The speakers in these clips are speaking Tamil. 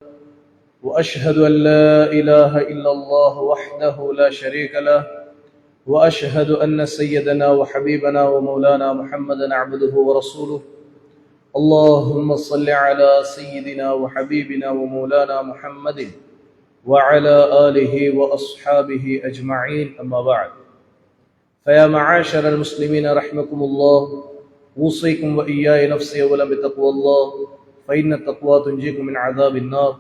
وأشهد أن لا إله إلا الله وحده لا شريك له وأشهد أن سيدنا وحبيبنا ومولانا محمدا عبده ورسوله اللهم صل على سيدنا وحبيبنا ومولانا محمد وعلى آله وأصحابه أجمعين أما بعد فيا معاشر المسلمين رحمكم الله أوصيكم وإياي نفسي أولا بتقوى الله فإن التقوى تنجيكم من عذاب النار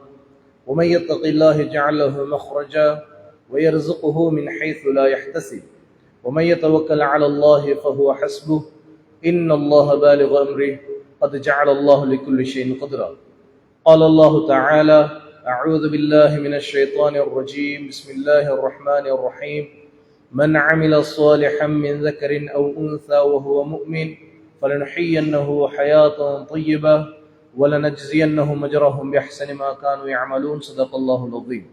ومن يتق الله يجعل له مخرجا ويرزقه من حيث لا يحتسب ومن يتوكل على الله فهو حسبه إن الله بالغ أمره قد جعل الله لكل شيء قدرا قال الله تعالى أعوذ بالله من الشيطان الرجيم بسم الله الرحمن الرحيم من عمل صالحا من ذكر أو أنثى وهو مؤمن فلنحيينه حياة طيبة ولنجزينهم أجرهم بأحسن ما كانوا يعملون صدق الله العظيم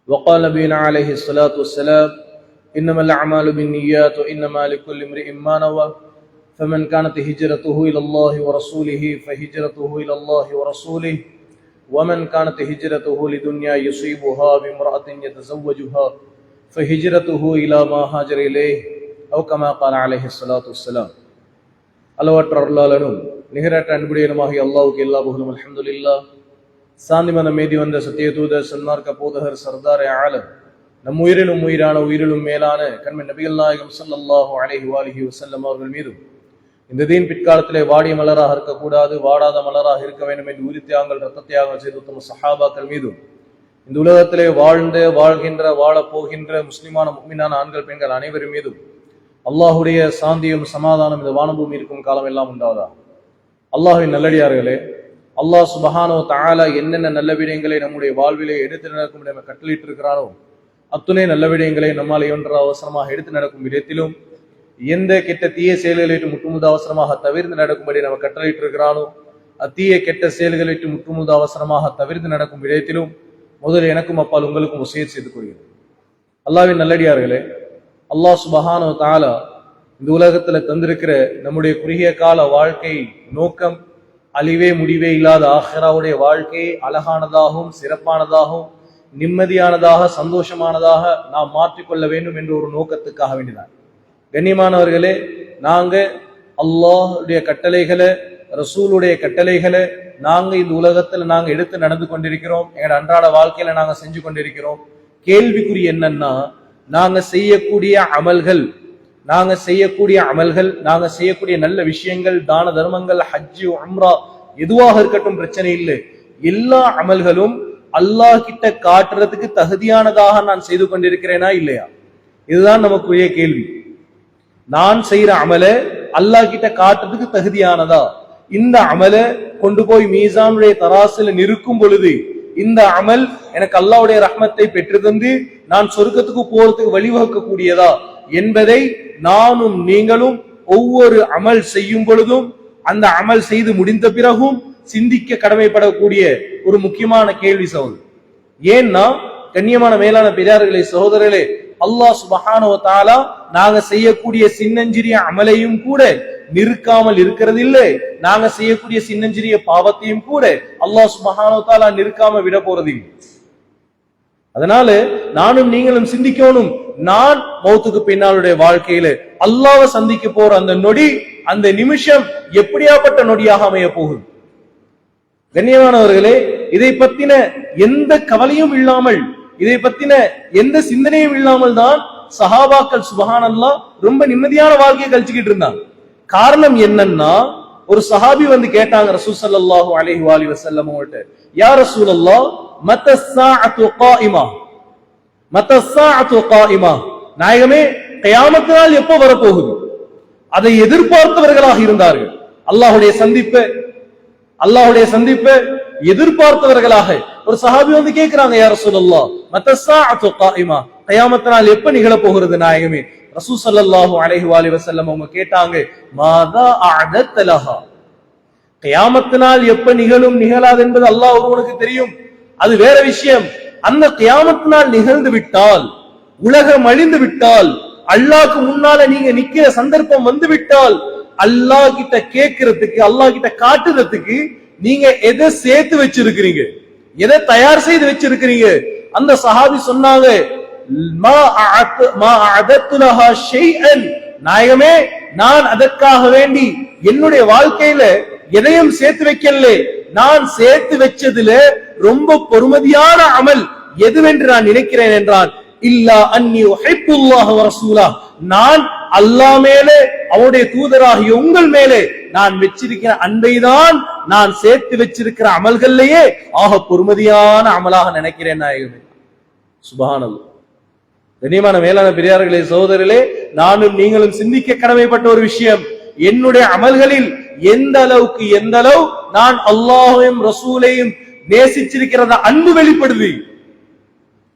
وقال نبينا عليه الصلاة والسلام إنما الأعمال بالنيات وإنما لكل امرئ ما نوى فمن كانت هجرته إلى الله ورسوله فهجرته إلى الله ورسوله ومن كانت هجرته لدنيا يصيبها بامرأة يتزوجها فهجرته إلى ما هاجر إليه أو كما قال عليه الصلاة والسلام அளவற்ற அருளாளனும் நிகரற்ற அன்புடையனுமாகிய அல்லாஹ்வுக்கு எல்லா புகழும் அல்ஹம்துலில்லாஹ். சாந்தி மதம் மீதி வந்த சத்திய தூதர் சன்மார்க்க போதகர் சர்தார் ஆலம் நம் உயிரிலும் உயிரான உயிரிலும் மேலான கண்மணி நபிகள் நாயகம் ஸல்லல்லாஹு அலைஹி வஆலிஹி வஸல்லம் அவர்கள் மீதும் இந்த தீன் பிற்காலத்திலே வாடிய மலராக இருக்கக்கூடாது, வாடாத மலராக இருக்க வேண்டும் என்று உயிர் தியாகங்கள் ரத்த தியாகம் செய்து உத்தம சஹாபாக்கள் மீதும் இந்த உலகத்திலே வாழ்ந்த வாழ்கின்ற வாழப்போகின்ற முஸ்லிமான முஃமினான ஆண்கள் பெண்கள் அனைவரும் மீதும் அல்லாஹுடைய சாந்தியும் சமாதானம் இந்த வானபூமி இருக்கும் காலம் எல்லாம் உண்டாவதா. அல்லாஹ்வின் நல்லடியார்களே, அல்லாஹ் சுப்ஹானஹு வ தஆலா என்னென்ன நல்ல விடயங்களை நம்முடைய வாழ்விலே எடுத்து நடக்கும் நம்ம கட்டளையிட்டு இருக்கிறாரோ அத்துணை நல்ல விடயங்களை நம்மால் இயன்ற அவசரமாக எடுத்து நடக்கும் விதத்திலும் எந்த கெட்ட தீய செயல்களை முற்றுமுத அவசரமாக தவிர்த்து நடக்கும்படி நம்ம கட்டளையிட்டு இருக்கிறானோ அத்தீய கெட்ட செயல்களை முற்றுமுத அவசரமாக தவிர்த்து நடக்கும் விதத்திலும் முதல் எனக்கும் அப்பால் உங்களுக்கும் வசியத் செய்து கொள்கிறேன். அல்லாஹ்வின் நல்லடியார்களே, அல்லாஹ் சுப்ஹானஹு வ தஆலா இந்த உலகத்துல தந்திருக்கிற நம்முடைய குறுகிய கால வாழ்க்கை நோக்கம் அழிவே முடிவே இல்லாத ஆஹிராவுடைய வாழ்க்கையை அழகானதாகவும் சிறப்பானதாகவும் நிம்மதியானதாக சந்தோஷமானதாக நாம் மாற்றிக்கொள்ள வேண்டும் என்ற ஒரு நோக்கத்துக்காக வேண்டினார். கண்ணியமானவர்களே, நாங்க அல்லாஹ்வுடைய கட்டளைகளை ரசூலுடைய கட்டளைகளை நாங்க இந்த உலகத்துல நாங்க எடுத்து நடந்து கொண்டிருக்கிறோம். எங்களோட அன்றாட வாழ்க்கையில நாங்க செஞ்சு கொண்டிருக்கிறோம். கேள்விக்குறி என்னன்னா, நாங்க செய்யக்கூடிய அமல்கள் நாங்க செய்யக்கூடிய நல்ல விஷயங்கள், தான தர்மங்கள், ஹஜ்ஜு, உம்ரா எதுவாக இருக்கட்டும் பிரச்சனை இல்லை. எல்லா அமல்களும் அல்லாஹ் கிட்ட காட்டுறதுக்கு தகுதியானதாக நான் செய்து கொண்டிருக்கிறேனா இல்லையா? இதுதான் நமக்குரிய கேள்வி. நான் செய்யற அமல அல்லாஹ் கிட்ட காட்டுறதுக்கு தகுதியானதா? இந்த அமல கொண்டு போய் மீசானுடைய தராசுல நிற்கும் பொழுது இந்த அமல் எனக்கு அல்லாஹ்வுடைய ரஹ்மத்தை பெற்று தந்து நான் சொர்க்கத்துக்கு போறதுக்கு வழிவகுக்க கூடியதா என்பதை நானும் நீங்களும் ஒவ்வொரு அமல் செய்யும் பொழுதும் அந்த அமல் செய்து முடிந்த பிறகும் சிந்திக்க கடமைப்படக்கூடிய ஒரு முக்கியமான கேள்வி சகோதரர். ஏன்னா கண்ணியமான மேலான பெரியார்களே, சகோதரர்களே, அல்லாஹ் சுப்ஹானஹு வ தஆலா நாங்க செய்யக்கூடிய சின்னஞ்சிறிய அமலையும் கூட நிற்காமல் இருக்கிறது இல்லை, நாங்க செய்யக்கூடிய சின்னஞ்சிறிய பாவத்தையும் கூட அல்லாஹ் சுப்ஹானஹு வ தஆலா நிற்காம விட போறது இல்லை. அதனால நானும் நீங்களும் சிந்திக்கணும், நான் மௌத்துக்கு பின்னாலுடைய வாழ்க்கையில அல்லாஹ்வை சந்திக்க போற அந்த நொடி, அந்த நிமிஷம் எப்படியாப்பட்ட நொடியாக அமைய போகுது. கண்ணியமானவர்களே, இதை பத்தின எந்த கவலையும் இல்லாமல், இதை பத்தின எந்த சிந்தனையும் இல்லாமல் தான் சஹாபாக்கள் சுப்ஹானல்லாஹ் ரொம்ப நிம்மதியான வாழ்க்கையை கழிச்சுக்கிட்டு இருந்தாங்க. காரணம் என்னன்னா, ஒரு சஹாபி வந்து கேட்டாங்க ரசூல் ஸல்லல்லாஹு அலைஹி வஸல்லம் அவங்கள்ட்ட, யா ரசூலல்லாஹ் மத்தஸ்ஸாஅத்து காயிமா, நாயகமே கியாமத் நாள் எப்போ வரப்போகுது? அதை எதிர்பார்த்தவர்களாக இருந்தார்கள். அல்லாஹ்வுடைய சந்திப்பை எதிர்பார்த்தவர்களாக ஒரு சஹாபி வந்து கேட்கிறாங்க, யா ரசூலல்லாஹ் மத்தஸ்ஸாஅத்து காயிமா, கியாமத் நாள் எப்ப நிகழ போகிறது நாயகமே? ரசூல் ஸல்லல்லாஹு அலைஹி வஸல்லம் அவங்க கேட்டாங்க, மாதா அஅதத் லஹா, கியாமத் நாள் எப்ப நிகழும் நிகழாது என்பது அல்லாஹ் ஒருவனுக்கு தெரியும், அது வேற விஷயம். அந்த கியாமத் நாள் நிகழ்ந்து விட்டால், உலகம் அழிந்து விட்டால், அல்லாஹ்க்கு முன்னால நீங்க நிக்கிற சந்தர்ப்பம் வந்து விட்டால், அல்லாஹ் கிட்ட கேட்கறதுக்கு, அல்லாஹ் கிட்ட காட்டுறதுக்கு நீங்க எதை சேர்த்து வச்சிருக்கிறீங்க, எதை தயார் செய்து வச்சிருக்கிறீங்க? அந்த சஹாபி சொன்னாங்க, நாயகமே, நான் அதற்காக வேண்டி என்னுடைய வாழ்க்கையில எதையும் சேர்த்து வைக்கல. நான் சேர்த்து வச்சதுல ரொம்ப பொறுமதியான அமல் எதுவென்று நான் நினைக்கிறேன் என்றான், இல்லா அன்னி உஹிப்புல்லாஹ வ ரசூலா, நான் அல்லாஹ் மேலே அவருடைய தூதராகிய உங்கள் மேலே நான் வச்சிருக்கிற அன்பைதான் நான் சேர்த்து வச்சிருக்கிற அமல்கள்லயே ஆக பொறுமதியான அமலாக நினைக்கிறேன் நாயகமே. சுப்ஹானல்லாஹ். கண்ணியமான மேலான பெரியார்களே, சகோதரர்களே, நானும் நீங்களும் சிந்திக்க கடமைப்பட்ட ஒரு விஷயம், என்னுடைய அமல்களில் எந்த அளவு நான் அல்லாஹையும் ரசூலையும் நேசிச்சிருக்கிறத அன்பு வெளிப்படுது.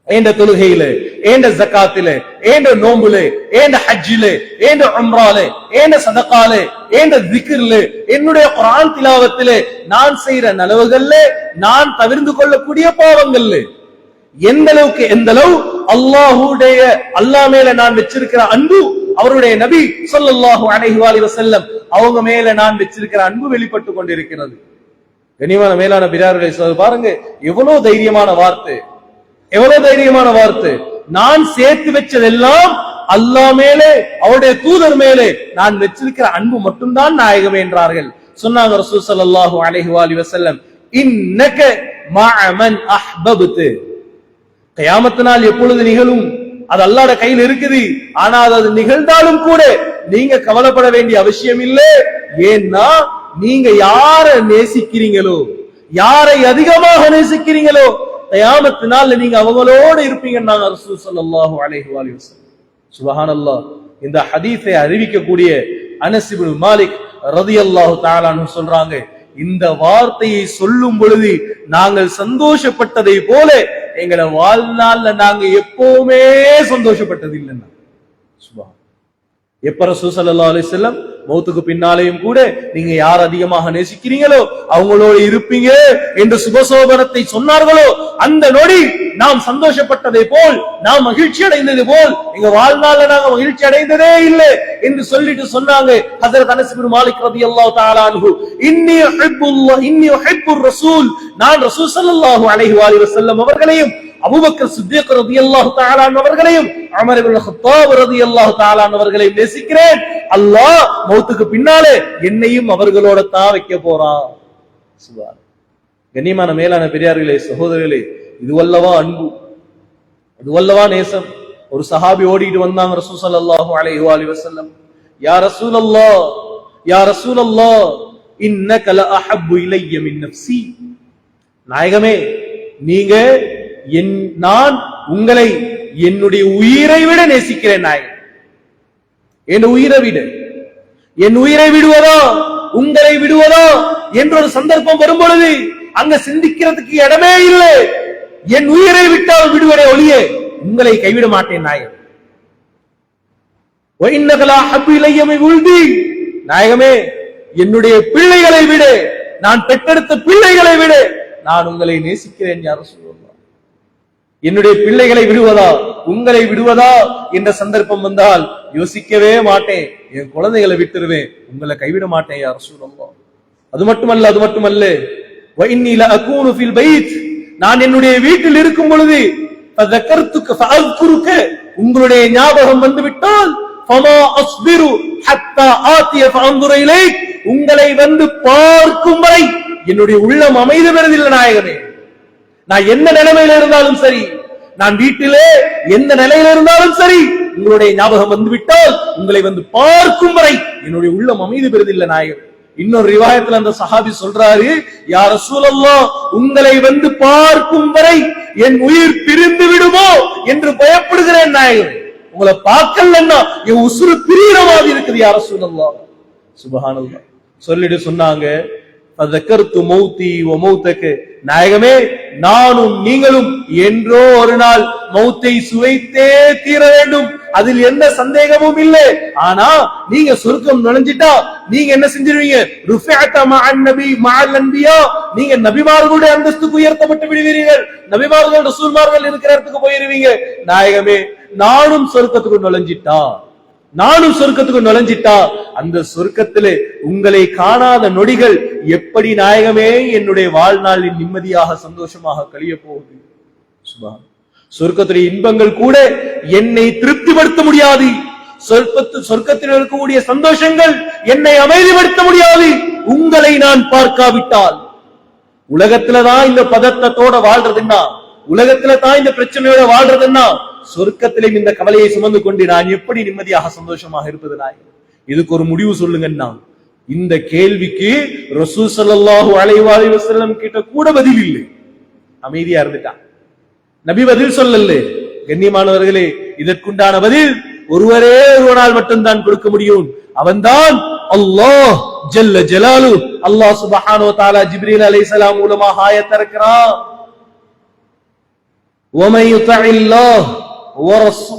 ஏண்ட தொழுகையில, ஏண்ட ஜகாத்தில, ஏண்ட நோம்புல, ஏண்ட ஹஜ்ஜில, ஏண்ட உம்ரால, ஏண்ட சதகால, ஏண்ட திக்ர்ல, என்னுடைய குர்ஆன் திலாவத்திலே, நான் செய்யற நலவுகள்ல, நான் தவிர்த்து கொள்ளக்கூடிய பாவங்கள்ல எந்த அளவு அல்லாஹ் மேல நான் வச்சிருக்கிற அன்பு, அவருடைய நபி ஸல்லல்லாஹு அலைஹி வஸல்லம் அவங்க மேல நான் வச்சிருக்கிற அன்பு வெளிப்பட்டு கொண்டிருக்கிறது. கண்ணியமான மேலான பெரியார்களே, பாருங்க எவ்வளவு தைரியமான வார்த்தை, எவ்வளவு தைரியமான வார்த்தை. நான் சேர்த்து வச்சதெல்லாம் அல்லாஹ் மேலே அவருடைய தூதர் மேலே நான் வச்சிருக்கிற அன்பு மட்டும்தான் நாயகம் என்றார்கள். சொன்னாங்க ரசூல் ஸல்லல்லாஹு அலைஹி வஸல்லம், இன்னக மஅ மன் அஹ்பப்து. கியாமத் நாள் எப்பொழுது நிகழும் அது அல்லாஹ்வுடைய கையில் இருக்குது. ஆனா அது நிகழ்ந்தாலும் கூட நீங்க கவலைப்பட வேண்டிய அவசியம் இல்லை. ஏன்னா நீங்க யாரை நேசிக்கிறீங்களோ, யாரை அதிகமாக நேசிக்கிறீங்களோ, கியாமத் நாள்ல நீங்க அவங்களோடு இருப்பீங்கன்னாங்க ரசூல் ஸல்லல்லாஹு அலைஹி வஸல்லம். சுப்ஹானல்லாஹ். இந்த ஹதீஸை அறிவிக்கக்கூடிய அனஸ் இப்னு மாலிக் ரலியல்லாஹு தஆலா அன்ஹு சொல்றாங்க, இந்த வார்த்தையை சொல்லும் பொழுது நாங்கள் சந்தோஷப்பட்டதை போல எங்களை வாழ்நாள்ல நாங்க எப்பவுமே சந்தோஷப்பட்டது இல்லைன்னா. சுப்ஹான். எப்ப ரசூல் ஸல்லல்லாஹு அலைஹி வஸல்லம் மௌத்துக்கு பின்னாலேயும் கூட நீங்க யார் அதிகமாக நேசிக்கிறீங்களோ அவங்களோடு இருப்பீங்க என்று சுபசோபனத்தை சொன்னார்களோ, அந்த நொடி நாம் சந்தோஷப்பட்டதை போல், நாம் மகிழ்ச்சி அடைந்தது போல் எங்க வாழ்நாள்ல நாங்க மகிழ்ச்சி அடைந்ததே இல்லை என்று சொல்லிட்டு சொன்னாங்க ஹஜ்ரத் அனஸ் இப்னு மாலிக் ரலியல்லாஹு தஆலா அன்ஹு, இன்னி உஹிப்புர் ரசூல், நான் ரசூல் ஸல்லல்லாஹு அலைஹி வஸல்லம் அவர்களையும், அபூபக்கர் சித்திக் ரலியல்லாஹு தஆலா அவர்களையும், உமர் இப்னு கத்தாப் ரலியல்லாஹு தஆலா அவர்களையும் நேசிக்கிறேன். அல்லாஹ் மௌத்துக்கு பின்னாலே என்னையும் அவர்களோட தான் வைக்க போறான். சுப்ஹான். கண்ணியமான மேலான பெரியார்களே, சகோதரர்களே, இதுவல்லவா அன்பு, இதுவல்லவா நேசம். ஒரு சஹாபி ஓடிட்டு வந்தாங்க ரசூல் ஸல்லல்லாஹு அலைஹி வஸல்லம், யா ரசூலல்லாஹ், யா ரசூலல்லாஹ், இன்னக லஅஹப்பு இலைய மின் நஃப்ஸி. நாயகமே, நீங்க நான் உங்களை என்னுடைய உயிரை விட நேசிக்கிறேன் நாயகம். என் உயிரை விட, என் உயிரை விடுவதா உங்களை விடுவதா என்ற ஒரு சந்தர்ப்பம் வரும் பொழுது அங்க சிந்திக்கிறதுக்கு இடமே இல்லை. என் உயிரை விட்டால் விடுவதே ஒழிய உங்களை கைவிட மாட்டேன் நாயகம். நாயகமே, என்னுடைய பிள்ளைகளை விட, நான் பெற்றெடுத்த பிள்ளைகளை விட நான் உங்களை நேசிக்கிறேன். யா ரசூலல்லாஹ். என்னுடைய பிள்ளைகளை விடுவதா உங்களை விடுவதா என்ற சந்தர்ப்பம் வந்தால் யோசிக்கவே மாட்டேன், என் குழந்தைகளை விட்டுருவேன், உங்களை கைவிட மாட்டேன் யா ரசூலல்லாஹ். அது மட்டுமல்ல வ இன்னி லஅகூனு ஃபில் பைத், நான் என்னுடைய வீட்டில் இருக்கும் பொழுது ஃபதகர்துக ஃபஅذ்குருக, உங்களுடைய ஞாபகம் வந்து விட்டால் ஃபமா அஸ்பிரு ஹத்தா ஆதிய ஃபஅன்துர இலைக், உங்களை வந்து பார்க்கும் வரை என்னுடைய உள்ளம் அமைதி பெறுவதில்லை நாயகமே. நான் எந்த நிலைமையில இருந்தாலும் சரி, நான் வீட்டிலே எந்த நிலையில இருந்தாலும் சரி, உங்களுடைய ஞாபகம் வந்து விட்டால் உங்களை வந்து பார்க்கும் வரை என்னுடைய உள்ளம் அமைதி பெறுவதில்லை நாயகம். இன்னொரு ரிவாயத்துல அந்த சஹாபி சொல்றாரு, யா ரசூலல்லாஹ், உங்களை வந்து பார்க்கும் வரை என் உயிர் பிரிந்து விடுமோ என்று பயப்படுகிறேன் நாயகம். உங்களை பார்க்கலன்னா என் உசுறு பிரிகிற மாதிரி இருக்குது யா ரசூலல்லாஹ். சுப்ஹானல்லாஹ். சொல்லிட்டு சொன்னாங்க, ஃபதகர்து மௌதி வ மௌதக, நாயகமே, நானும் நீங்களும் என்றோ ஒரு நாள் மௌத்தை சுவைத்தே தீர வேண்டும், அதில் எந்த சந்தேகமும் இல்லை. ஆனா நீங்க சொர்க்கம் நுழைஞ்சிட்டா நீங்க என்ன செஞ்சிருவீங்க? ருஃபிஅத மஅன் நபி மஅல் அன்பியா, நீங்க நபிமார்களுடைய அந்தஸ்துக்கு உயர்த்தப்பட்டு விடுவீர்கள், நபிமார்கள் ரசூல்மார்கள் இருக்கிற இடத்துக்கு போயிருவீங்க. நாயகமே, நானும் சொர்க்கத்துக்கு நுழைஞ்சிட்டா நானும் சொர்க்கத்துக்கு நுழைஞ்சிட்டா அந்த சொர்க்கத்திலே உங்களை காணாத நொடிகள் எப்படி நாயகமே என்னுடைய வாழ்நாளில் நிம்மதியாக சந்தோஷமாக கழிய போகுது. சுப்ஹான். சொர்க்கத்துடைய இன்பங்கள் கூட என்னை திருப்திப்படுத்த முடியாது. சொர்க்கத்தில் இருக்கக்கூடிய சந்தோஷங்கள் என்னை அமைதிப்படுத்த முடியாது. உங்களை நான் பார்க்காவிட்டால் உலகத்துலதான் இந்த பதத்தத்தோட வாழ்றதுன்னா, உலகத்துல தான் இந்த பிரச்சனையோட வாழ்றதுன்னா, சொர்க்கத்திலும் இந்த கவலையை சுமந்து கொண்டு நான் எப்படி நிம்மதியாக சந்தோஷமாக இருப்பது நாயகம்? இதுக்கு ஒரு முடிவு சொல்லுங்கன்னா, இந்த கேள்விக்கு ரசூல் ஸல்லல்லாஹு அலைஹி வஸல்லம் கிட்ட கூட பதில் இல்லை. அமைதியா இருந்துட்டான். நபி பதில் சொல்லல. கண்ணியமானவர்களே, இதற்குண்டான பதில் ஒருவரே ஒருவனால் மட்டும்தான் கொடுக்க முடியும். அவன்தான் அல்லாஹ் ஜல்ல ஜலாலு. அல்லாஹ் சுப்ஹானஹு வ தஆலா ஜிப்ரீல் அலைஹிஸ்ஸலாம் மூலமாக ஆயத் இறக்குறான். وَمَن يُطِعِ اللَّهَ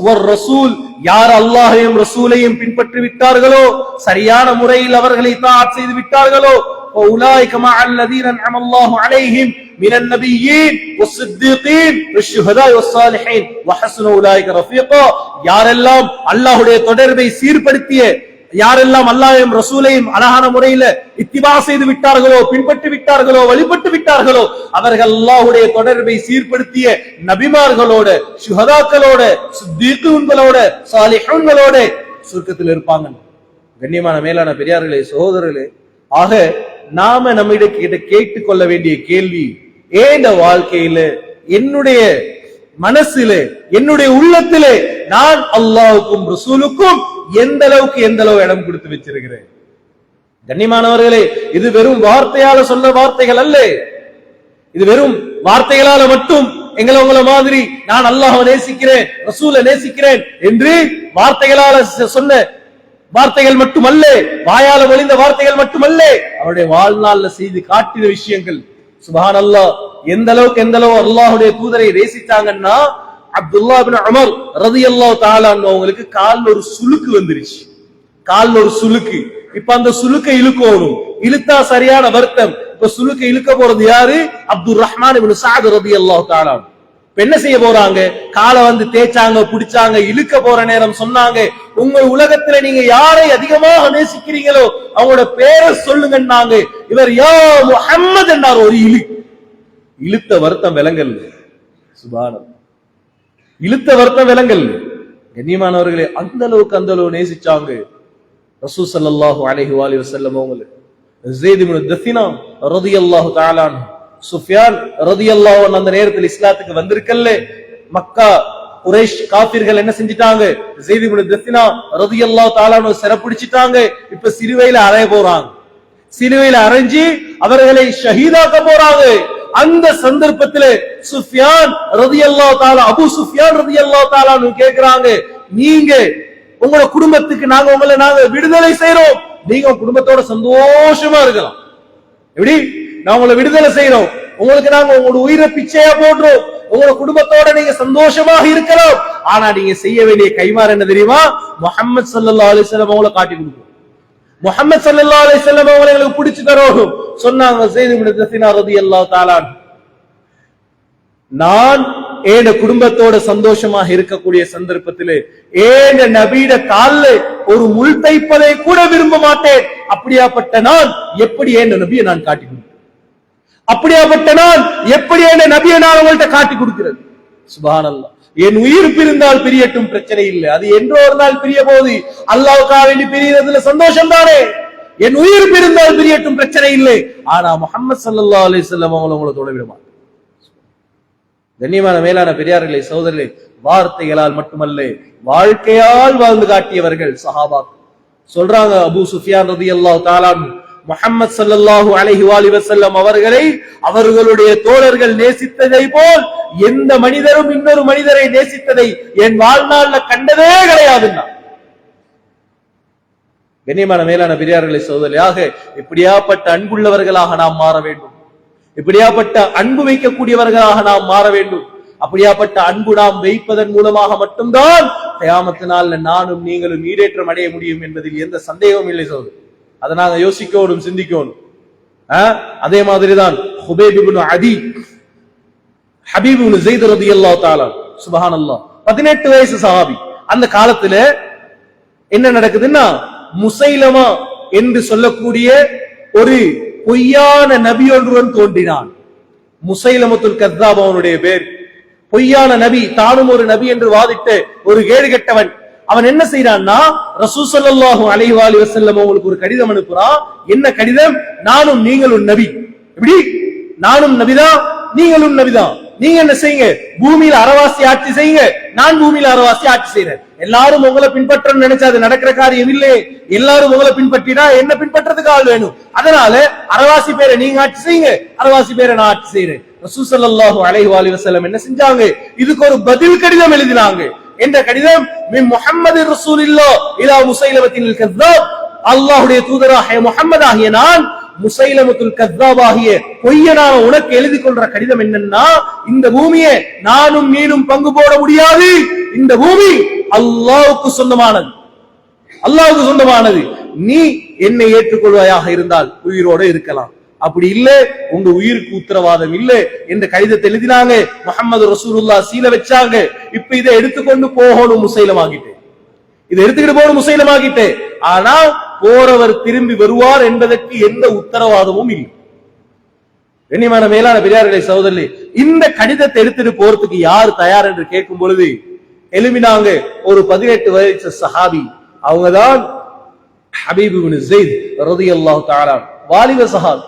وَالرَّسُولَ, யார் அல்லாஹ்வையும் ரசூலையும் பின்பற்றி விட்டார்களோ, சரியான முறையில் அவர்களை தாஅத் செய்து விட்டார்களோ, فَأُولَٰئِكَ مَعَ الَّذِينَ أَنْعَمَ اللَّهُ عَلَيْهِمْ مِنَ النَّبِيِّينَ وَالصِّدِّيقِينَ وَالشُّهَدَاءِ وَالصَّالِحِينَ وَحَسُنَ أُولَٰئِكَ رَفِيقًا. யாரெல்லாம் அல்லாஹ்வுடைய தொடர்பை சீர்படுத்திய, யாரெல்லாம் அல்லாஹ்வையும் ரசூலையும் அழகான முறையில இத்திபா செய்து விட்டார்களோ, பின்பற்றி விட்டார்களோ, வழிபட்டு விட்டார்களோ, அவர்கள் அல்லாஹ்வுடைய தொடர்பை சீர்படுத்திய நபிமார்களோட, ஷுஹதாக்களோட, சித்தீக்குகளோட, சாலிஹூன்களோட சொர்க்கத்தில் இருப்பாங்க. கண்ணியமான மேலான பெரியார்களே, சகோதரர்களே, ஆக நாம நம்மிட கேட்டுக் கொள்ள வேண்டிய கேள்வி, ஏன் வாழ்க்கையில, என்னுடைய மனசிலே, என்னுடைய உள்ளத்திலே நான் அல்லாஹ்வுக்கும் ரசூலுக்கும் எந்த அளவு இடம் கொடுத்து வச்சிருக்கிறேன்? கண்ணியமானவர்களே, இது வெறும் வார்த்தையால சொன்ன வார்த்தைகள் அல்ல. இது வெறும் வார்த்தைகளால மட்டும் உங்களை மாதிரி நான் அல்லாஹ்வை நேசிக்கிறேன், ரசூலை நேசிக்கிறேன் என்று வார்த்தைகளால சொன்ன வார்த்தைகள் மட்டுமல்ல, வாயால ஒளிந்த வார்த்தைகள் மட்டுமல்ல, அவருடைய வாழ்நாள்ல செய்து காட்டின விஷயங்கள். சுப்ஹானல்லாஹ். எந்த அளவுக்கு அல்லாஹ்வுடைய தூதரை நேசிச்சாங்கன்னா, அப்துல்லா இப்னு உமர் ரலியல்லாஹு தஆலா அவங்களுக்கு கால்ல ஒரு சுளுக்கு வந்துருச்சு. கால்ல ஒரு சுளுக்கு. இப்ப அந்த சுளுக்கை இழுக்கணும். இழுத்தா சரியான வருத்தம். இப்ப சுளுக்கை இழுக்க போறது யாரு? அப்துர் ரஹ்மான் இப்னு சஅத் ரலியல்லாஹு தஆலா. என்ன செய்ய போறாங்க? காலை தேய்ச்சாங்க, பிடிச்சாங்க. இழுக்க போற நேரம் சொன்னாங்க, உங்க உலகத்துல நீங்க யாரை அதிகமாக நேசிக்கிறீங்களோ அவங்களோட பேரை சொல்லுங்கன்னாங்க. இவர் யா முஹம்மது என்றார். ஒரு இழுத்த வருத்தம் விலங்கல். சுப்ஹானல்லாஹ். இழுத்த வருத்தம் விலங்கல். கண்ணியமானவர்களே, அந்த அளவுக்கு நேசிச்சாங்க ரசூல் ஸல்லல்லாஹு அலைஹி வஸல்லம் அவங்கள. ஸைத் இப்னு தஸினா ரலியல்லாஹு தஆலா அன்ஹு, சுஃபியான் ரலியல்லாஹு அன்ஹு அந்த நேரத்தில் இஸ்லாத்துக்கு வந்திருக்கல்ல. மக்கா குரைஷ் காஃபிர்கள் என்ன செஞ்சிட்டாங்க? ஸைத் இப்னு தஸினா ரலியல்லாஹு தஆலா அன்ஹு சிறைப்பிடிச்சிட்டாங்க. இப்ப சிலுவையில அறைய போறாங்க. சிலுவையில அறைஞ்சி அவர்களை ஷஹீதாக்க போறாங்க. அந்த சந்தர்ப்பத்திலே சுஃபியான் ரலியல்லாஹு தஆலா, அபூ சுஃபியான் ரலியல்லாஹு தஆலா கேக்குறாங்க, நீங்க உங்களோட குடும்பத்துக்கு நாங்க விடுதலை செய்றோம், நீங்க குடும்பத்தோட சந்தோஷமா இருக்கலாம். எப்படி? நான் உங்களை விடுதலை செய்யறோம், உங்களுக்கு நாங்க உங்களோட உயிரை பிச்சையா போடுறோம், உங்களோட குடும்பத்தோட நீங்க சந்தோஷமாக இருக்கலாம். ஆனா நீங்க செய்ய வேண்டிய கைமாறு என்ன தெரியுமா? முஹம்மது ஸல்லல்லாஹு அலைஹி வஸல்லம் அவங்களை காட்டி கொடுக்கும். முஹம்மது ஸல்லல்லாஹு அலைஹி வஸல்லம் அவங்களை எங்களுக்கு பிடிச்சு தரணும் சொன்னாங்க ஸைத் இப்னு தஸினா ரலியல்லாஹு தஆலா. நான் ஏன குடும்பத்தோட சந்தோஷமாக இருக்கக்கூடிய சந்தர்ப்பத்திலே ஏன நபியிட கால்ல ஒரு முள் தைப்பதை கூட விரும்ப மாட்டேன். அப்படியாப்பட்ட நான் எப்படி ஏன நபியை நான் காட்டி கொடுக்கிறேன்? அப்படியாப்பட்ட நான் எப்படி ஏன நபியை நான் உங்கள்கிட்ட காட்டி கொடுக்கிறது? சுப்ஹானல்லாஹ். என் உயிர் பிரிந்தால் பிரியட்டும், பிரச்சனை இல்லை. அது என்றோ ஒரு நாள் பிரிய போது அல்லாஹ்வுக்காக வேண்டி பிரியறதுல சந்தோஷம் தானே. என் உயிர் பிரிந்தால் பிரியட்டும், பிரச்சனை இல்லை. ஆனா முஹம்மது ஸல்லல்லாஹு அலைஹி வஸல்லம் அவங்களை தொட விட மாட்டேன். கண்ணியமான மேலான பெரியார்களே, சகோதரர்களே, வார்த்தைகளால் மட்டுமல்ல வாழ்க்கையால் வாழ்ந்து காட்டியவர்கள் சஹாபாக்கள். சொல்றாங்க அபூ சுஃபியான் ரலியல்லாஹு தஆலா முஹம்மது ஸல்லல்லாஹு அலைஹி வஸல்லம் அவர்களை அவர்களுடைய தோழர்கள் நேசித்ததை போல் எந்த மனிதரும் இன்னொரு மனிதரை நேசித்ததை என் வாழ்நாள்ல கண்டதே கிடையாதுன்னா. கண்ணியமான மேலான பெரியார்களே, சகோதரர்களாக இப்படியாப்பட்ட அன்புள்ளவர்களாக நாம் மாற வேண்டும். இப்படியாப்பட்ட அன்பு வைக்கக்கூடியவர்களாக நாம் மாற வேண்டும். அப்படியாப்பட்ட அன்பு நாம் வைப்பதன் மூலமாக மட்டும்தான் கியாமத் நாள்ல நானும் நீங்களும் ஈடேற்றம் அடைய முடியும் என்பதில் எந்த சந்தேகமும் இல்லை சகோதரர். அதை நாங்க யோசிக்கணும், சிந்திக்கணும். அதே மாதிரிதான் ஹுபைப் இப்னு அதி, ஹபீப் இப்னு ஸைத் ரலியல்லாஹு தஆலா, சுப்ஹானல்லாஹ், 18 வயசு சஹாபி. அந்த காலத்துல என்ன நடக்குதுன்னா, முசைலமா என்று சொல்லக்கூடிய ஒரு பொய்யான நபி ஒன்றுவன் தோன்றினான். முசைலமத்துல் கஸ்ஸாப் அவனுடைய பேர். பொய்யான நபி, தானும் ஒரு நபி என்று வாதிட்டு ஒரு கேடு கெட்டவன். அவன் என்ன செய்யறான்னா, ரசூல் ஸல்லல்லாஹு அலைஹி வஸல்லம் அவங்களுக்கு ஒரு கடிதம் அனுப்புறான். என்ன கடிதம்? நானும் நீங்களும் நபி. எப்படி? நானும் நபிதான், நீங்களும் நபிதான். நீங்க என்ன செய்யுங்க? பூமியில அரவாசி ஆட்சி செய்யுங்க, நான் பூமியில அரவாசி ஆட்சி செய்யறேன். எல்லாரும் உங்களை பின்பற்றணும்னு நினைச்சா அது நடக்கிற காரியம் இல்லை. எல்லாரும் உங்களை பின்பற்றினா என்ன பின்பற்றதுக்கு ஆள் வேணும். அதனால அரவாசி பேரை நீங்க ஆட்சி செய்யுங்க, அரவாசி பேரை நான் ஆட்சி செய்யறேன். ரசூல் ஸல்லல்லாஹு அலைஹி வஸல்லம் என்ன செஞ்சாங்க? இதுக்கு ஒரு பதில் கடிதம் எழுதினாங்க. என்ற கடிதம், மின் முஹம்மது ரசூலில்லாஹ் இலா முஸைலமத்தில் கஸ்ஸாப், அல்லாஹ்வுடைய தூதராக முஹம்மது ஆகிய நான் முசைலமத்துல் கஸ்ஸாப் ஆகிய பொய்யனான உனக்கு எழுதி கொள்ற கடிதம் என்னன்னா, இந்த பூமியை நானும் நீனும் பங்கு போட முடியாது. இந்த பூமி அல்லாஹ்வுக்கு சொந்தமானது, அல்லாஹ்வுக்கு சொந்தமானது. நீ என்னை ஏற்றுக்கொள்வாயாக இருந்தால் உயிரோடு இருக்கலாம், அப்படி இல்ல உங்க உயிருக்கு உத்தரவாதம் இல்ல என்ற கடிதத்தை எழுதினாங்க. முஹம்மது ரசூலுல்லாஹ் சீல வச்சாங்க. இப்ப இதை எடுத்துக்கொண்டு போகணும் முசைலமாகிட்டு, இதை எடுத்துக்கிட்டு போகணும் முசைலமாகிட்டு. ஆனா போறவர் திரும்பி வருவார் என்பதற்கு எந்த உத்தரவாதமும் இல்லை. கண்ணியமான மேலான பெரியார்களே, சகோதரர்களே, இந்த கடிதத்தை எடுத்துட்டு போறதுக்கு யார் தயார் என்று கேட்கும் பொழுது எழுப்பினாங்க ஒரு 18 வயசு சஹாபி. அவங்கதான் ஹபீப் இப்னு ஸைத் ரலியல்லாஹு தஆலா, வாலிப சஹாபி.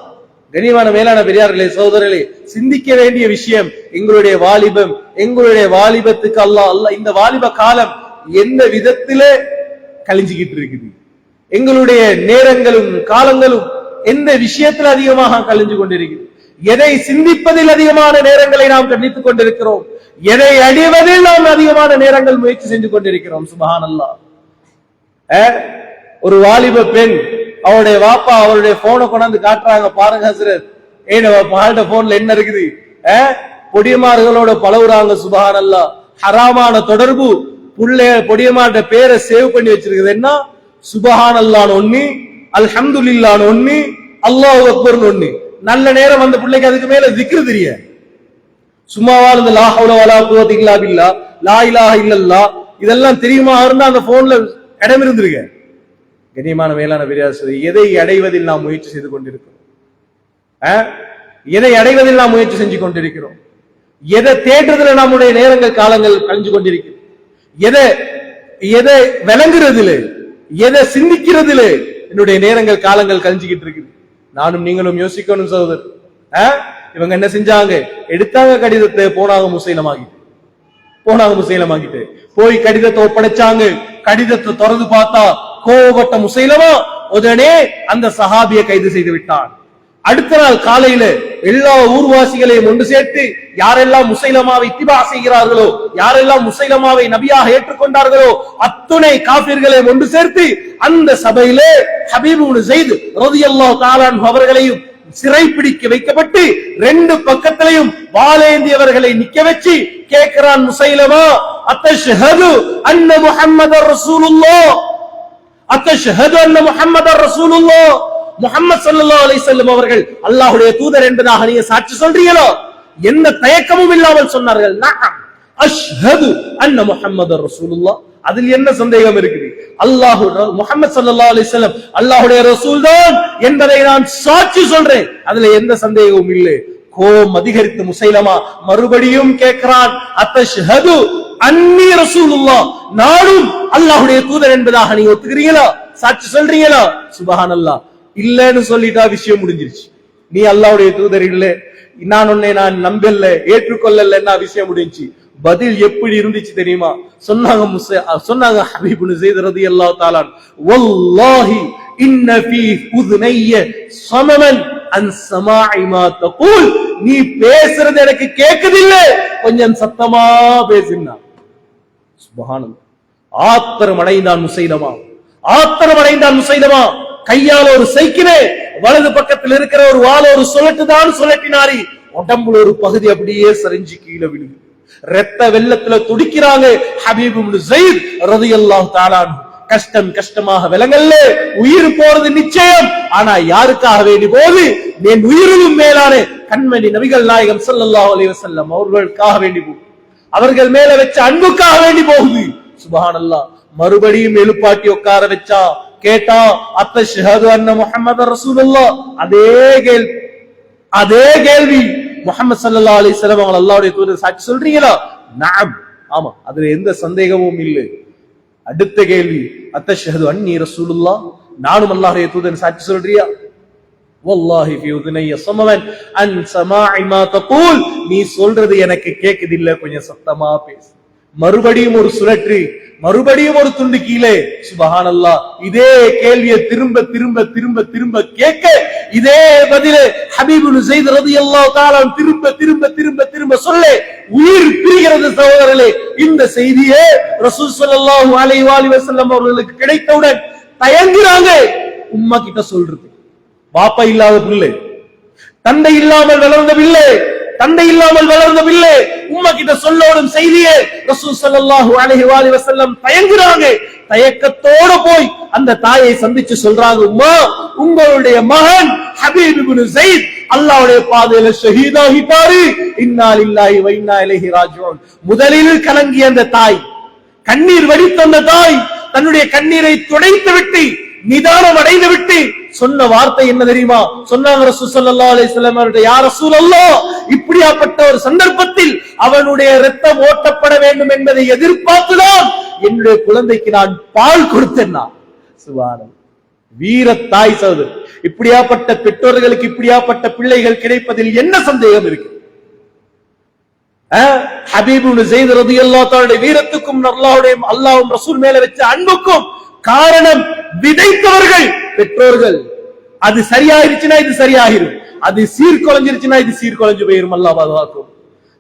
கண்ணியமான மேலான பெரியார்களே, சகோதரர்களே, சிந்திக்க வேண்டிய விஷயம். எங்களுடைய வாலிபம், எங்களுடைய வாலிபத்துக்கு அல்லாஹ் இந்த வாலிப காலம் எந்த விதத்திலே கழிஞ்சுக்கிட்டு இருக்குது, எங்களுடைய நேரங்களும் காலங்களும் எந்த விஷயத்தில் அதிகமாக கழிஞ்சு கொண்டிருக்கிறது, எதை சிந்திப்பதில் அதிகமான நேரங்களை நாம் கண்டித்துக் கொண்டிருக்கிறோம், எதை அடைவதில் நாம் அதிகமான நேரங்கள் முயற்சி செஞ்சு கொண்டிருக்கிறோம். சுப்ஹானல்லாஹ். ஒரு வாலிப பெண், அவருடைய வாப்பா அவருடைய போனை கொண்டாந்து காட்டுறாங்க, பாருங்க ஹஸ்ரத், மகள்கிட்ட போன்ல என்ன இருக்குது, பொடியமார்களோட பழகுறாங்க. சுப்ஹானல்லாஹ். ஹராமான தொடர்பு, பொடியமாட்ட பேரை சேவ் பண்ணி வச்சிருக்குது. என்ன? சுபஹானல்லாஹ் ஒண்ணு, அல்ஹம்துலில்லாஹ் ஒண்ணு, அல்லாஹு அக்பர் ஒண்ணு. நல்ல நேரம் அந்த பிள்ளைக்கு அதுக்கு மேல திக்ர் தெரிய, சும்மாவா இந்த லா ஹவ்ல வலா குவத்த இல்லா பில்லாஹ், லா இலாஹ இல்லல்லாஹ் இதெல்லாம் தெரியுமா இருந்தா அந்த போன்ல இடம் இருந்திருக்க. கண்ணியமான மேலான பெரியார், எதை அடைவதில் நாம் முயற்சி செய்து கொண்டிருக்கிறோம்? எதை அடைவதில் நாம் முயற்சி செஞ்சு கொண்டிருக்கிறோம்? எதை தேடுறதுல நம்முடைய நேரங்கள் காலங்கள் கழிஞ்சு கொண்டிருக்கிறோம்? எதை விளங்குறதுல, எதை சிந்திக்கிறதுல என்னுடைய நேரங்கள் காலங்கள் கழிஞ்சுக்கிட்டு இருக்குது. நானும் நீங்களும் யோசிக்கணும் சகோதரர். இவங்க என்ன செஞ்சாங்க? எடுத்தாங்க கடிதத்தை, போனாங்க முசைலமாகிட்டு போய் கடிதத்தை ஒப்படைச்சாங்க. கடிதத்தை திறந்து பார்த்தா கோபப்பட்ட முசைலமா உடனே அந்த சஹாபியை கைது செய்து விட்டான். அடுத்த நாள் காலையில எல்லா ஊர்வாசிகளையும் ஒன்று சேர்த்து, யாரெல்லாம் முசைலமாவை இத்திபா செய்கிறார்களோ, யாரெல்லாம் முசைலமாவை நபியாக ஏற்றுக்கொண்டார்களோ அத்துணை காபிர்களை ஒன்று சேர்த்து அந்த சபையிலே ஹபீப் இப்னு ஸைத் ரலியல்லாஹு தஆலா அவர்களையும் சிறைப்பிடிக்க வைக்கப்பட்டு 2 பக்கத்திலையும் வாளேந்தியவர்களை நிக்க வச்சு கேட்கிறான் முசைலமா, அத்தஷ்ஹது அன்ன முஹம்மதர் ரசூலுல்லாஹ், அத்தஷ்ஹது அன்ன முஹம்மதர் ரசூலுல்லாஹ், முஹம்மது ஸல்லல்லாஹு அலைஹி வஸல்லம் அவர்கள் அல்லாஹ்வுடைய தூதர் என்பதாக நீங்க சாட்சி சொல்றீங்களோ? எந்த தயக்கமும் இல்லாமல் சொன்னார்கள், நஅம் அஷ்ஹது அன்ன முஹம்மதர் ரசூலுல்லாஹ். அதில் என்ன சந்தேகம் இருக்குது? அல்லாஹ் முஹம்மது ஸல்லல்லாஹு அலைஹி வஸல்லம் அல்லாஹ்வுடைய ரசூல் தான் என்பதை நான் சாட்சி சொல்றேன், அதுல எந்த சந்தேகமும் இல்லை. கோபம் அதிகரித்த முசைலமா மறுபடியும் கேட்கிறான், அத்தஷ்ஹது அன்னி ரசூலுல்லாஹ், நானும் அல்லாஹ்வுடைய தூதர் என்பதாக நீங்க ஒத்துக்கிறீங்களா? சாட்சி சொல்றீங்களா? சுப்ஹானல்லாஹ். இல்லன்னு சொல்லிட்டா விஷயம் முடிஞ்சிருச்சு. நீ அல்லாஹ்வுடைய தூதர் இல்ல, நான் உன்னை நான் நம்பல, ஏற்றுக்கொள்ளலன்னா விஷயம் முடிஞ்சிச்சு. பதில் எப்படி இருந்துச்சு தெரியுமா? சொன்னாங்க ஹபீப் இப்னு ஸைத் ரலியல்லாஹு தஆலா, வல்லாஹி இன்ன ஃபீ உذنய்ய ஸமமன் அன் ஸமாஇ மா தகூல், நீ பேசுறது எனக்கு கேக்குதில்லை, கொஞ்சம் சத்தமா பேசுனா. சுப்ஹானல்லாஹ். ஆத்திரம் அடைந்தான் முசைலமா, கையால ஒரு சைக்கிளே, வலது பக்கத்தில் இருக்கிற ஒரு வாள ஒரு சுழட்டினாரி, உடம்புல ஒரு பகுதி அப்படியே சரிஞ்சு கீழே விழுது. ரத்த வெள்ளத்துல துடிக்கிறாங்க ஹபீப் இப்னு ஸைத் ரலியல்லாஹு தஆலா. கஷ்டமாக விலங்கல்ல, உயிர் போறது நிச்சயம். ஆனா யாருக்காக வேண்டி போகுது? என் உயிரிலும் மேலான கண்மணி நபிகள் நாயகம் ஸல்லல்லாஹு அலைஹி வஸல்லம் அவர்களுக்காக வேண்டி போகுது, அவர்கள் மேல வச்ச அன்புக்காக வேண்டி போகுது. சுப்ஹானல்லாஹ். மறுபடியும் எழுப்பாட்டி உட்கார வச்சா, கேட்டா அத்தஷ்ஹது அன்ன முஹம்மது ரசூலுல்லாஹ். அதே கேள்வி முஹம்மது ஸல்லல்லாஹு அலைஹி வஸல்லம் அவங்க அல்லாஹ்வுடைய தூதர் சாட்சி சொல்றீங்களா? நஅம், ஆமா, அதுல எந்த சந்தேகமும் இல்லை. அடுத்த கேள்வி, அத்தஷ்ஹது அன்னி ரசூலுல்லாஹ், நானும் அல்லாஹ்வுடைய தூதர் சாட்சி சொல்றியா? வல்லாஹி ஃபீ உதுனைய ஸமவன் அன் ஸமாஇ மா தகூல், நீ சொல்றது எனக்கு கேக்குது இல்ல, கொஞ்சம் சத்தமா பேசு. மறுபடியும் ஒரு சுழற்று, மறுபடியும் ஒரு துண்டு கீழே. சுபஹானல்லாஹ், இதே கேள்வியை திரும்ப திரும்ப திரும்ப திரும்ப கேட்க இதே பதிலே ஹபீப் இப்னு ஸைத் ரலியல்லாஹு தஆலா திரும்ப திரும்ப திரும்ப திரும்ப சொல்ல உயிர் பிரிகிறது. சகோதரர்களே, இந்த செய்தியே ரசூல் ஸல்லல்லாஹு அலைஹி வஸல்லம் அவர்களுக்கு கிடைத்தவுடன் தயங்குறாங்க உம்மா கிட்ட சொல்றது. பாப்பா இல்லாத பிள்ளை, தந்தை இல்லாமல் வளர்ந்த பிள்ளை, தந்தை இல்லாமல் வளர்ந்த பிள்ளை உம்மா கிட்ட சொல்லோடும் செய்தியே ரசூல் ஸல்லல்லாஹு அலைஹி வஸல்லம் தயங்குறாங்க. தயக்கத்தோட போய் அந்த தாயை சந்திச்சு சொல்றாங்க, உம்மா, உங்களுடைய மகன் ஹபீப் இப்னு ஸைத் அல்லாஹ்வுடைய பாதையில ஷஹீதாகிட்டாரு. இன்னா லில்லாஹி வ இன்னா இலைஹி ராஜிஊன். முதலில் கலங்கிய அந்த தாய், கண்ணீர் வடித்த அந்த தாய் தன்னுடைய கண்ணீரை துடைத்து விட்டு நிதானம் அடைந்து விட்டு சொன்ன வார்த்தை என்ன தெரியுமா? சொன்னாங்க ரசூல் ஸல்லல்லாஹு அலைஹி வஸல்லம் அவர்கள், யா ரசூலல்லாஹ், இப்படியாப்பட்ட ஒரு சந்தர்ப்பத்தில் அவனுடைய இரத்தம் ஓட்டப்பட வேண்டும் என்பதை எதிர்பார்த்துதான் என்னுடைய குழந்தைக்கு நான் பால் கொடுத்தேன். சுப்ஹானல்லாஹ், வீர தாய் சகோதரர். இப்படியாப்பட்ட பெற்றோர்களுக்கு இப்படியாப்பட்ட பிள்ளைகள் கிடைப்பதில் என்ன சந்தேகம் இருக்கு? ஹபீப் இப்னு ஸைத் ரலியல்லாஹு தஆலா வீரத்துக்கும் அல்லாஹ்வும் ரசூல் மேல வச்ச அன்புக்கும் காரணம் விதைத்தவர்கள் பெற்றோர்கள். அது சரியாயிருச்சுன்னா இது சரியாகிரும், அது சீர்குலைஞ்சிருச்சுன்னா இது சீர்குலைஞ்சு போயிரும். அல்லாஹ் பாதுகாக்கும்.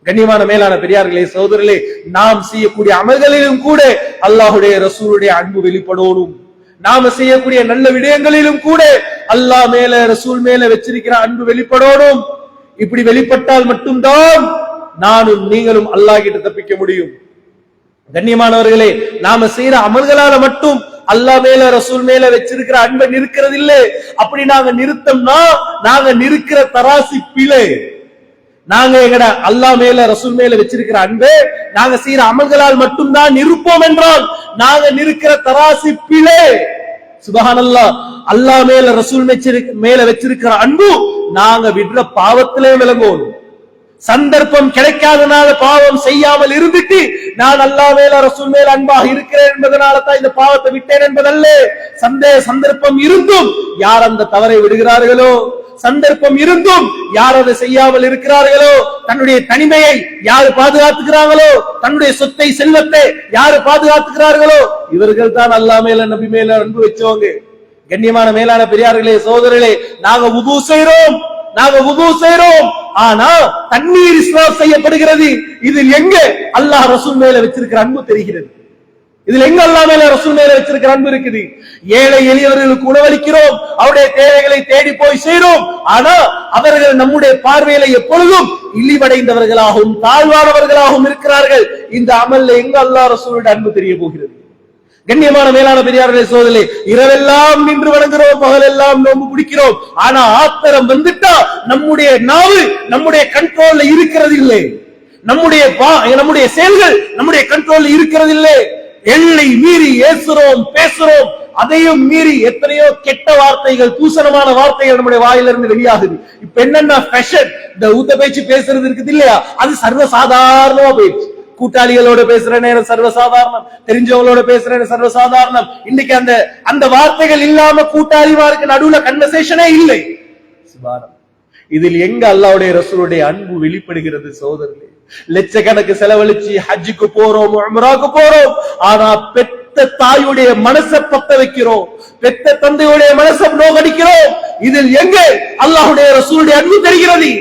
கண்ணியமான மேலான பெரியார்களே, சகோதரர்களே, நாம் செய்யக்கூடிய அமல்களிலும் கூட அல்லாஹ்வுடைய ரசூலுடைய அன்பு வெளிப்படணும். நாம செய்யக்கூடிய நல்ல விடயங்களிலும் கூட அல்லாஹ் மேல ரசூல் மேல வச்சிருக்கிற அன்பு வெளிப்படணும். இப்படி வெளிப்பட்டால் மட்டும்தான் நானும் நீங்களும் அல்லாஹ் கிட்ட தப்பிக்க முடியும். கண்ணியமானவர்களே, நாம செய்யற அமல்களால மட்டும் அல்லாஹ் மேல ரசூல் மேல வச்சிருக்கிற அன்பை நிறுக்கிறது இல்லை. அப்படி நாங்க நிறுத்தம்னா நாங்க நிறுக்கிற தராசி பிழை. நாங்க எங்கட அல்லாஹ் மேல ரசூல் மேல வச்சிருக்கிற அன்பை நாங்க செய்யற அமல்களால் மட்டும்தான் நிறுப்போம் என்றால் நாங்க நிறுக்கிற தராசி பிழை. சுப்ஹானல்லாஹ், அல்லாஹ் மேல ரசூல் மேல வச்சிருக்கிற அன்பு நாங்க விடுற பாவத்திலே விளங்குவோம். சந்தர்ப்பம் கிடைக்காதனால பாவம் செய்யாமல் இருந்துட்டு நான் அல்லாஹ் மேல ரசூல் மேல அன்பாக இருக்கிறேன் என்பதனால தான் இந்த பாவத்தை விட்டேன் என்பதல்ல. சந்தர்ப்பம் இருந்தும் யார் அந்த தவறை விடுகிறார்களோ, சந்தர்ப்பம் இருந்தும் யார் அதை செய்யாமல் இருக்கிறார்களோ, தன்னுடைய தனிமையை யாரு பாதுகாத்துக்கிறார்களோ, தன்னுடைய சொத்தை செல்வத்தை யாரு பாதுகாத்துக்கிறார்களோ, இவர்கள் தான் அல்லாஹ் மேல நபி மேல அன்பு வச்சவங்க. கண்ணியமான மேலான பெரியார்களே, சகோதரர்களே, நாங்க வுது செய்றோம், ஆனா தண்ணீர் இஸ்ராஃப் செய்யப்படுகிறது. இதில் எங்க அல்லாஹ் ரசூல் மேல வச்சிருக்கிற அன்பு தெரிகிறது? இதுல எங்க அல்லாஹ் மேல ரசூல் மேல வச்சிருக்கிற அன்பு இருக்குது? ஏழை எளியவர்களுக்கு உணவளிக்கிறோம், அவருடைய தேவைகளை தேடி போய் செய்றோம், ஆனா அவர்கள் நம்முடைய பார்வையில எப்பொழுதும் இழிவடைந்தவர்களாகவும் தாழ்வானவர்களாகவும் இருக்கிறார்கள். இந்த அமல்ல எங்க அல்லாஹ் ரசூலுடைய அன்பு தெரிய போகிறது? கண்ணியமான மேலான பெரியார்களே, சோதரே, இரவெல்லாம் நின்று வணங்குறோம், பகலெல்லாம் நோன்பு பிடிக்கிறோம், ஆனா ஆத்திரம் வந்துட்டா நம்முடைய நாவு நம்முடைய கண்ட்ரோல்ல இருக்கிறது இல்லை. நம்முடைய செயல்கள் நம்முடைய கண்ட்ரோல்ல இருக்கிறது இல்லை. எல்லை மீறி ஏசுறோம், பேசுறோம், அதையும் மீறி எத்தனையோ கெட்ட வார்த்தைகள், தூசணமான வார்த்தைகள் நம்முடைய வாயிலிருந்து வெளியாகுது. இப்ப என்னன்னா ஃபேஷன், இந்த ஊத்த பேச்சு பேசுறது இருக்குது இல்லையா, அது சர்வசாதாரணமா போயிடுச்சு. கூட்டாளிகளோட பேசுற நேரம் சர்வசாதாரணம், தெரிஞ்சவங்களோட பேசுற நேரம் சர்வசாதாரணம். இன்னைக்கு அந்த வார்த்தைகள் இல்லாம கூட்டாளிமாருக்கு நடுவுல கன்வர்சேஷனே இல்லை. இதில் எங்க அல்லாஹ்வுடைய ரசூலுடைய அன்பு வெளிப்படுகிறது? சகோதரர்களே, லட்சக்கணக்கு செலவழிச்சு ஹஜ்ஜுக்கு போறோம், உம்ராக்கு போறோம், ஆனா பெத்த தாயுடைய மனசை பத்த வைக்கிறோம், பெத்த தந்தையுடைய மனசை நோகடிக்கிறோம். இதில் எங்க அல்லாஹ்வுடைய ரசூலுடைய அன்பு தெரிகிறது?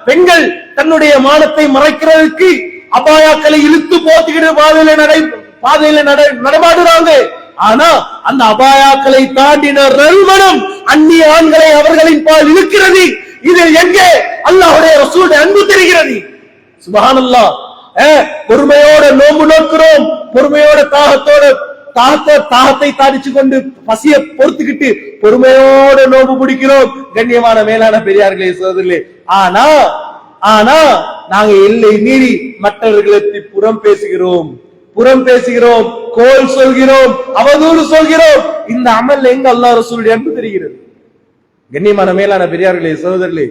பெண்கள் தன்னுடைய மானத்தை மறைக்கிறதுக்கு அபாயாக்களை இழுத்து போத்துக்கிட்டு பாதையில நடமாடுறாங்க. ஆனா அந்த அபாயாக்களை தாண்டின நல்மனம் அந்நிய ஆண்களை அவர்களின் பால் இழுக்கிறது. இதில் எங்கே அல்லாஹ்வுடைய ரசூலுடைய அன்பு தெரிகிறது? சுப்ஹானல்லாஹ். பொறுமையோட நோன்பு நோக்கிறோம், பொறுமையோட தாகத்தை தாடிச்சு கொண்டு பசிய பொறுத்துக்கிட்டு பொறுமையோட நோன்பு பிடிக்கிறோம். கண்ணியமான மேலான பெரியார்களே, சகோதரர்களே, ஆனா நாங்க எல்லை மீறி மற்றவர்களை புறம் பேசுகிறோம், புறம் பேசுகிறோம், கோல் சொல்கிறோம், அவதூறு சொல்கிறோம். இந்த அமல் எங்க அல்லாஹ் ரசூலுடைய அன்பு தெரிகிறது? கண்ணியமான மேலான பெரியார்களே, சகோதரர்களே,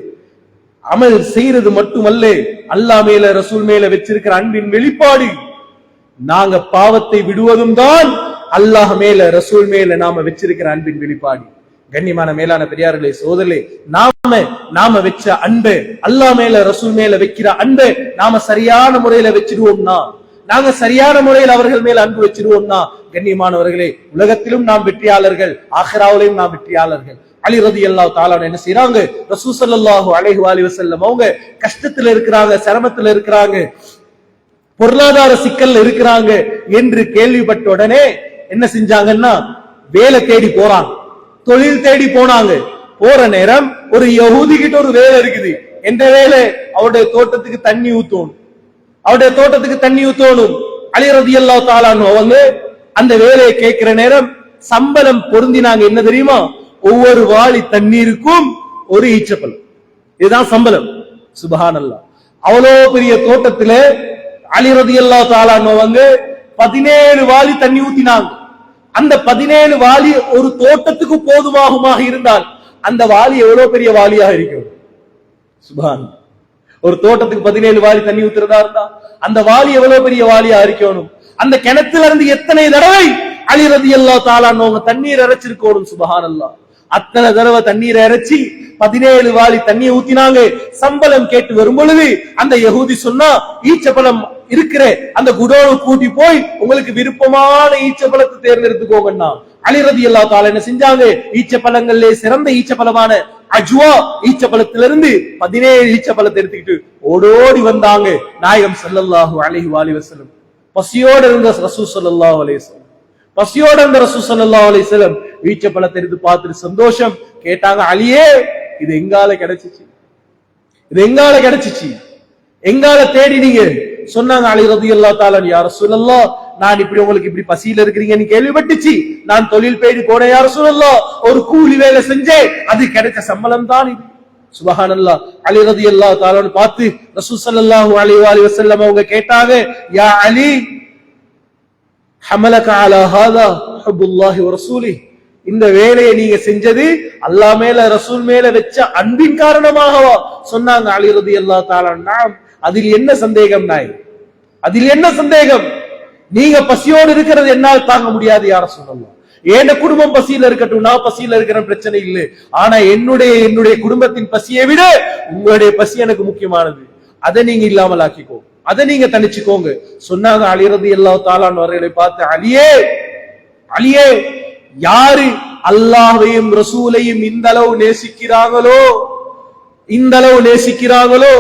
அமல் செய்யறது மட்டுமல்ல, அல்லாஹ் மேல ரசூல் மேல வச்சிருக்கிற அன்பின் வெளிப்பாடு. நாங்க பாவத்தை விடுவதும் தான் அல்லாஹ் மேல ரசூல் மேல நாம வச்சிருக்கிற அன்பின் வெளிப்பாடு. கண்ணியமான மேலான பெரியார்களே, சகோதரர்களே, நாம வச்ச அன்பு, அல்லாஹ் மேல ரசூல் மேல வைக்கிற அன்பு நாம சரியான முறையில வச்சிருவோம்னா, நாங்க சரியான முறையில் அவர்கள் மேல அன்பு வச்சிருவோம்னா, கண்ணியமானவர்களே, உலகத்திலும் நாம் வெற்றியாளர்கள், ஆখিরাவிலும் நாம் வெற்றியாளர்கள். அலி ரலியல்லாஹு தஆலா என்ன செய்றாங்க? ரசூல் ஸல்லல்லாஹு அலைஹி வஸல்லம் அவங்க கஷ்டத்துல இருக்கிறாங்க, சிரமத்துல இருக்கிறாங்க, பொருளாதார சிக்கல்ல இருக்கிறாங்க என்று கேள்விப்பட்ட உடனே என்ன செஞ்சாங்கன்னா, வேலை தேடி போறாங்க, தொழில் தேடி போனாங்க. போற நேரம் ஒரு யஹூதி கிட்ட ஒரு வேலை இருக்குது. எந்த வேலை? அவருடைய தோட்டத்துக்கு தண்ணி ஊத்தணும், அவருடைய தோட்டத்துக்கு தண்ணி ஊத்தணும். அலி ரலியல்லாஹு தஆலா அவங்க அந்த வேலையை கேட்கிற நேரம் சம்பளம் பொருந்தினாங்க. என்ன தெரியுமா? ஒவ்வொரு வாளி தண்ணீருக்கும் ஒரு ஈச்சப்பழம். இதுதான் சம்பளம். சுப்ஹானல்லாஹ். அவ்வளோ பெரிய தோட்டத்துல அலி ரலியல்லாஹு தஆலா அவங்க 17 வாளி தண்ணி ஊத்தினாங்க. அந்த 17 வாளி ஒரு தோட்டத்துக்கு போதுமாகுமாக இருந்தால் அந்த வாளி எவ்வளவு பெரிய வாளியாக இருக்கும்? சுப்ஹானல்லாஹ். ஒரு தோட்டத்துக்கு 17 வாளி தண்ணி ஊத்துறதா இருந்தா அந்த வாளி எவ்வளவு பெரிய வாளியா இருக்கணும்? அந்த கிணத்துல இருந்து எத்தனை தடவை அலி ரலியல்லாஹு தஆலா அவங்க தண்ணீர் இறைச்சிருக்கணும்? சுப்ஹானல்லாஹ். அத்தனை தடவை தண்ணீரை இறைச்சி 17 வாளி தண்ணி ஊத்தினாங்க. சம்பளம் கேட்டு வரும் பொழுது அந்த யஹூதி சொன்னா, ஈச்சப்பழம் இருக்கிற அந்த குடோனு கூட்டி போய் உங்களுக்கு விருப்பமான ஈச்சப்பழத்தை தேர்ந்தெடுத்துக்கோங்கன்னா. அலி ரலியல்லாஹு தஆலா என்ன செஞ்சாங்க? ஈச்சப்பழங்களிலே சிறந்த ஈச்சப்பழமான அஜ்வா ஈச்சப்பழத்திலிருந்து 17 ஈச்சப்பழத்தை எடுத்துக்கிட்டு ஓடோடி வந்தாங்க நாயகம் ஸல்லல்லாஹு அலைஹி வஸல்லம். பசியோட இருந்த ரசூல் ஸல்லல்லாஹு அலைஹி வஸல்லம், பசியோட இருந்த ரசூல் ஸல்லல்லாஹு அலைஹி வஸல்லம் ஈச்சப்பழத்தை எடுத்து பார்த்துட்டு சந்தோஷம் கேட்டாங்க, அலியே இது எங்கால கிடைச்சிச்சு? இது எங்கால கிடைச்சிச்சு? எங்கால தேடினீங்க? சொன்னாங்க அலி ரலியல்லாஹு தஆலா, யா ரசூலல்லாஹ், நான் இப்படி உங்களுக்கு இப்படி பசியில இருக்கிறீங்கன்னு கேள்விப்பட்டுச்சு, நான் தொழில் பேடி போனேன் யா ரசூலல்லாஹ், ஒரு கூலி வேலை செஞ்சேன், அது கிடைச்ச சம்பளம் தான் இது. சுப்ஹானல்லாஹ். அலி ரலியல்லாஹு தஆலா பார்த்து ரசூல் ஸல்லல்லாஹு அலைஹி வஸல்லம் அவங்க கேட்டாங்க, யா அலி, ஹமலக அலா ஹாதா ஹுப்புல்லாஹி வ ரசூலிஹி, இந்த வேலையை நீங்க செஞ்சது அல்லாஹ் மேல ரசூல் மேல வச்ச அன்பின் காரணமாகவா? சொன்னாங்க அலி ரலியல்லாஹு தஆலா, நாம். அதில் என்ன சந்தேகம்? நாய், அதில் என்ன சந்தேகம்? நீங்க பசியோடு இருக்கிறது என்னால் தாங்க முடியாது யா ரசூலல்லாஹ். என் குடும்பம் பசியில இருக்கட்டும், நான் பசியில இருக்கிற பிரச்சனை இல்லை. ஆனா என்னுடைய குடும்பத்தின் பசியை விட உங்களுடைய பசி எனக்கு முக்கியமானது. அதை நீங்க இல்லாமல் ஆக்கிக்கோ, அதை நீங்க தனிச்சுக்கோங்க. சொன்னாங்க அலி ரலியல்லாஹு தஆலா அவர்களை பார்த்து, அலியே, அலியே, யாரு அல்லாஹ்வையும் ரசூலையும் இந்த அளவு நேசிக்கிறாங்களோ,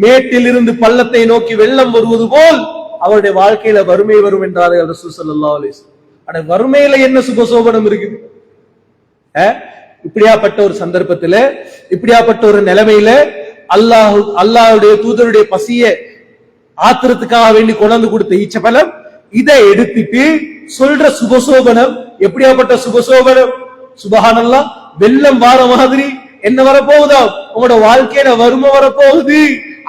மேட்டில் இருந்து பள்ளத்தை நோக்கி வெள்ளம் வருவது போல் அவருடைய வாழ்க்கையில வறுமை வரும் என்றார்கள் ரசூல் ஸல்லல்லாஹு அலைஹி வஸல்லம். அட, வறுமையில என்ன சுபசோபனம் இருக்குது? இப்படியாப்பட்ட ஒரு சந்தர்ப்பத்துல, இப்படியாப்பட்ட ஒரு நிலைமையில அல்லாஹ்வுடைய தூதருடைய பசிய ஆத்திரத்துக்காக வேண்டி கொண்டு கொடுத்த ஈச்சப்பழம், இதை எடுத்துட்டு சொல்ற சுபசோபனம் எப்படியாப்பட்ட சுபசோபனம்? சுப்ஹானல்லாஹ். வெள்ளம் வார மாதிரி என்ன வரப்போகுதா? உங்களோட வாழ்க்கையில வறுமை வரப்போகுது,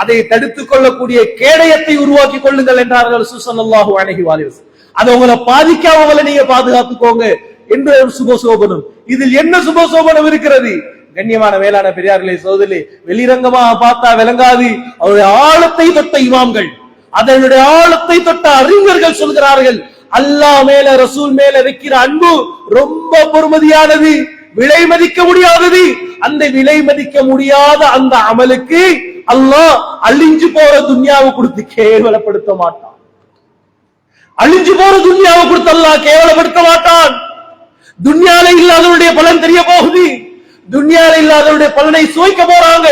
அதை தடுத்துக் கொள்ளக்கூடிய கேடயத்தை உருவாக்கி கொள்ளுங்கள் என்றார்கள் ஸல்லல்லாஹு அலைஹி வஸல்லம். அதை உங்களை பாதிக்காம உங்களை நீங்க பாதுகாத்துக்கோங்க என்ற ஒரு சுபசோபனம். இதில் என்ன சுபசோபனம் இருக்கிறது? கண்ணியமான வேளாண் பெரியார்களே, சகோதரர்களே, வெளிரங்கமாக பார்த்தா விளங்காது. அவருடைய ஆழத்தை தொட்ட இமாம்கள், அதனுடைய ஆழத்தை தொட்ட அறிஞர்கள் சொல்கிறார்கள், அல்லாஹ் மேல ரசூல் மேல வைக்கிற அன்பு ரொம்ப பொறுமதியானது, விலை மதிக்க முடியாதது. அந்த விலை மதிக்க முடியாத அந்த அமலுக்கு அல்லாஹ் அழிஞ்சு போற துன்யாவை கொடுத்து கேவலப்படுத்த மாட்டான். அழிஞ்சு போற துன்யாவை கொடுத்து அல்லாஹ் கேவலப்படுத்த மாட்டான். துன்யால இல்லாதவருடைய பலன் தெரிய போகுது, துன்யால இல்லாதவருடைய பலனை சுவைக்க போறாங்க.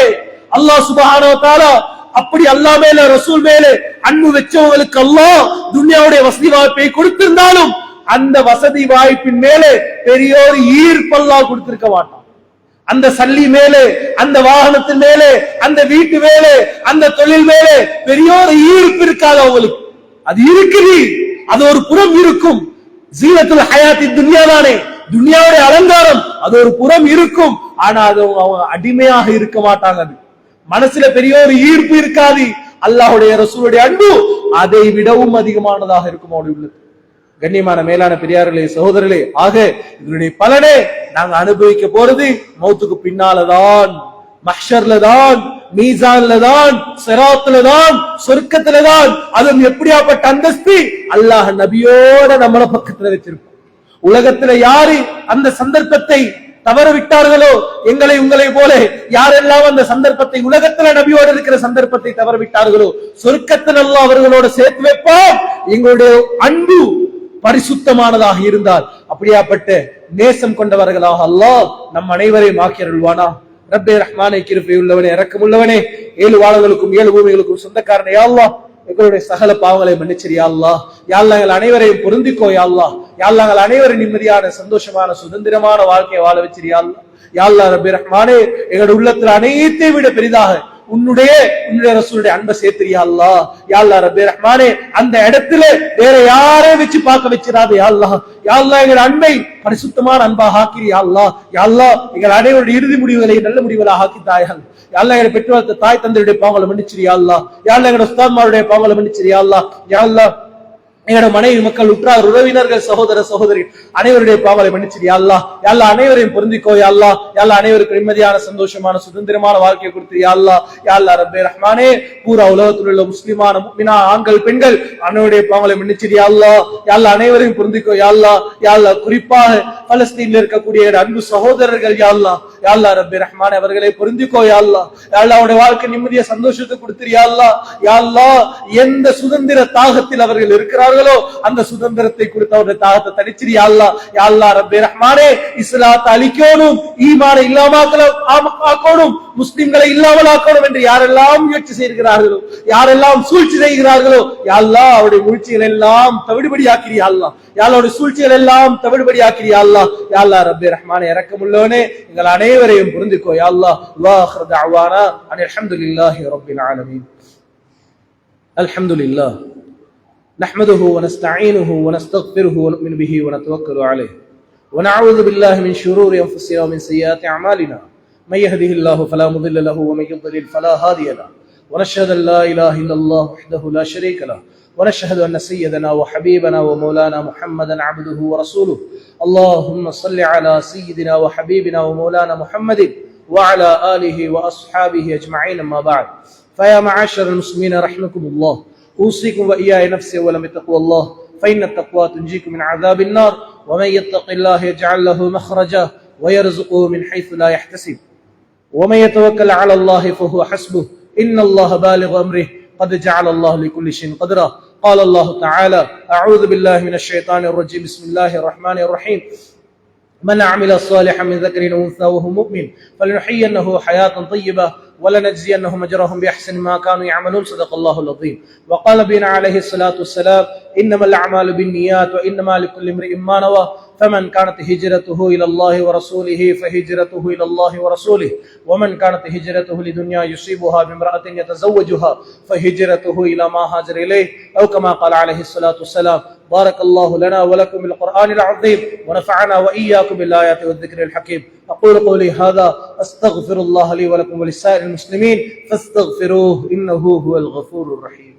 அல்லாஹ் சுப்ஹானஹு வ தஆலா அப்படி அல்லாஹ் மேல ரசூல் மேல அன்பு வச்சவங்களுக்கு அல்லாஹ் துன்யாவுடைய வசதி வாய்ப்பை கொடுத்திருந்தாலும் அந்த வசதி வாய்ப்பின் மேலே பெரியோர் ஈர்ப்பு அல்லாஹ் கொடுத்திருக்க மாட்டான். அந்த சல்லி மேலே, அந்த வாகனத்தின் மேலே, அந்த வீட்டு மேலே, அந்த தொழில் மேலே பெரியோர் ஈர்ப்பு இருக்காது அவங்களுக்கு. அது இருக்குது, அது ஒரு புறம் இருக்கும். ஜீனத்துல் ஹயாத்தி துன்யா தானே, துன்யாவுடைய அலங்காரம், அது ஒரு புறம் இருக்கும். ஆனா அது அவங்க அடிமையாக இருக்க மாட்டாங்க. அது மனசுல பெரிய ஒரு ஈர்ப்பு இருக்காது. அல்லாஹ்வுடைய ரசூலுடைய அன்பு அதை விடவும் அதிகமானதாக இருக்கும் அவருடைய உள்ளத்தில். கண்ணியமான மேலான பெரியார்களே, சகோதரர்களே, ஆக இதனுடைய பலனே நாங்க அனுபவிக்க போறது மௌத்துக்கு பின்னாலதான், மஹ்ஷர்ல தான், மீசான்ல தான், சிராத்துல தான், சொர்க்கத்துல தான். அதுவும் எப்படியாப்பட்ட அந்தஸ்து, அல்லாஹ் நபியோட நம்மள பக்கத்துல வச்சிருப்போம். உலகத்துல யாரு அந்த சந்தர்ப்பத்தை தவற விட்டார்களோ, எங்களை உங்களை போல யாரெல்லாம் அந்த சந்தர்ப்பத்தை, உலகத்துல நபியோடு இருக்கிற சந்தர்ப்பத்தை தவற விட்டார்களோ, சொர்க்கத்தில் அல்லாஹ் அவர்களோட சேர்த்து வைப்போம். எங்களுடைய அன்பு பரிசுத்தமானதாக இருந்தால் அப்படியாப்பட்ட நேசம் கொண்டவர்களாக அல்லாஹ் நம் அனைவரையும் ஆக்கியருள்வானா. ரப்பே ரஹ்மானே, கிருபை உள்ளவனே, இரக்கமுள்ளவனே, 7 வானங்களுக்கும் 7 பூமிகளுக்கும் சொந்தக்காரனே, யா அல்லாஹ் எங்களுடைய சகல பாவங்களை மன்னிச்சிரு யா அல்லாஹ். யா அல்லாஹ் எங்கள் அனைவரையும் பொருந்திக்கோ யா அல்லாஹ். யா அல்லாஹ் எங்கள் அனைவரும் நிம்மதியான, சந்தோஷமான, சுதந்திரமான வாழ்க்கையை வாழ வச்சிரு யா அல்லாஹ். யா அல்லாஹ் ரப்பே ரஹ்மானே, எங்களுடைய உள்ளத்தில் அனைத்தை விட பெரிதாக உன்னுடைய ரசூலுடைய அன்பை சேர்த்திரியா அல்லாஹ். யா அல்லாஹ் ரப்பே ரஹ்மானே, அந்த இடத்துல வேற யாரையும் வச்சு பார்க்க வச்சிராதே யா அல்லாஹ். யா அல்லாஹ் எங்கள் அன்பை பரிசுத்தமான அன்பாக ஆக்கிரி யா அல்லாஹ். யா அல்லாஹ் எங்கள் அனைவருடைய இறுதி முடிவுகளை நல்ல முடிவுகளாக ஆக்கி தாயகம். யா அல்லாஹ் எங்கள் பெற்றோர் தாய் தந்தையுடைய பாவங்களை மன்னிச்சிரு யா அல்லாஹ். யா அல்லாஹ் எங்கள் உஸ்தாத்மாருடைய பாவங்களை மன்னிச்சிரு யா அல்லாஹ். யா அல்லாஹ் எங்களோட மனைவி மக்கள், உற்றார் உறவினர்கள், சகோதர சகோதரி அனைவருடைய பாவங்களை மன்னிச்சிரு யா அல்லாஹ். யா அல்லாஹ் அனைவரையும் பொருந்திக்கோ யா அல்லாஹ். யா அல்லாஹ் அனைவருக்கும் நிம்மதியான, சந்தோஷமான, சுதந்திரமான வாழ்க்கையை கொடுத்து யா அல்லாஹ். யா அல்லாஹ் ரப்பே ரஹ்மானே, பூரா உலகத்தில் உள்ள முஸ்லிமான முஃமினா ஆண்கள் பெண்கள் அனைவருடைய பாவங்களை மன்னிச்சிரு யா அல்லாஹ். யா அல்லாஹ் அனைவரையும் பொருந்திக்கோ யா அல்லாஹ். யா அல்லாஹ் குறிப்பாக பலஸ்தீன்ல இருக்கக்கூடிய அன்பு சகோதரர்கள் யா அல்லாஹ். யா அல்லாஹ் ரப்பே ரஹ்மானே, அவர்களை பொருந்திக்கோ யா அல்லாஹ். யா அல்லாஹ் அவருடைய வாழ்க்கை நிம்மதிய சந்தோஷத்தை கொடுத்துரு யா அல்லாஹ். யா அல்லாஹ் எந்த சுதந்திர தாகத்தில் அவர்கள் இருக்கிறார்கள் அந்த சுதந்திரத்தை கொடுத்து அவருடைய தாகத்தை தனிச்சிரு யா அல்லாஹ். யா அல்லாஹ் ரப்பே ரஹ்மானே, இஸ்லாத்தை அழிக்கணும், ஈமானை இல்லாமக்கணும், முஸ்லிம்களை இல்லாமல் ஆக்கணும் என்று யாரெல்லாம் முயற்சி செய்கிறார்களோ, யாரெல்லாம் சூழ்ச்சி செய்கிறார்களோ, யா அல்லாஹ் அவருடைய முயற்சிகள் எல்லாம் தவிடுபடி ஆக்கிரி யா அல்லாஹ். யா அல்லாஹ் அவருடைய சூழ்ச்சிகள் எல்லாம் தவிடுபடி ஆக்கிரி யா அல்லாஹ். யா அல்லாஹ் ரப்பே ரஹ்மானே, இரக்கமுள்ளவனே, எங்கள் அனைவரையும் புரிந்துக்கோ யா அல்லாஹ். வாஹிரு தஅவானா அனில் ஹம்துலில்லாஹி ரப்பில் ஆலமீன். அல்ஹம்துலில்லாஹ் نحمده ونستعينه ونستغفره ونؤمن به ونتوكل عليه ونعوذ بالله من شرور أنفسنا ومن سيئات أعمالنا من يهده الله فلا مضل له ومن يضلل فلا هادي له ونشهد أن لا إله إلا الله وحده لا شريك له ونشهد أن سيدنا وحبيبنا ومولانا محمدا عبده ورسوله اللهم صل على سيدنا وحبيبنا ومولانا محمد وعلى آله وأصحابه أجمعين. أما بعد، فيا معاشر المسلمين رحمكم الله، أوصيكم وإياي نفسي أولا بتقوى الله، فإن التقوى تنجيكم من عذاب النار، ومن يتق الله يجعل له مخرجا ويرزقه من حيث لا يحتسب، ومن يتوكل على الله فهو حسبه، إن الله بالغ أمره، قد جعل الله لكل شيء قدرا. قال الله تعالى: أعوذ بالله من الشيطان الرجيم، بسم الله الرحمن الرحيم. من عمل صالحا من ذكر أو أنثى وهو مؤمن فلنحيينه حياة طيبة ولنجزينهم أجرهم بأحسن ما كانوا يعملون. صدق الله العظيم. وقال نبينا عليه الصلاة والسلام: إنما الأعمال بالنيات وإنما لكل امرئ ما نوى، فمن كانت هجرته إلى الله ورسوله فهجرته إلى الله ورسوله، ومن كانت هجرته لدنيا يصيبها بامرأة يتزوجها فهجرته إلى ما هاجر إليه، أو كما قال عليه الصلاة والسلام. بارك الله لنا ولكم بالقرآن العظيم، ونفعنا وإياكم بالآيات والذكر الحكيم. أقول قولي هذا، أستغفر الله لي ولكم ولسائر المسلمين فاستغفروه إنه هو الغفور الرحيم.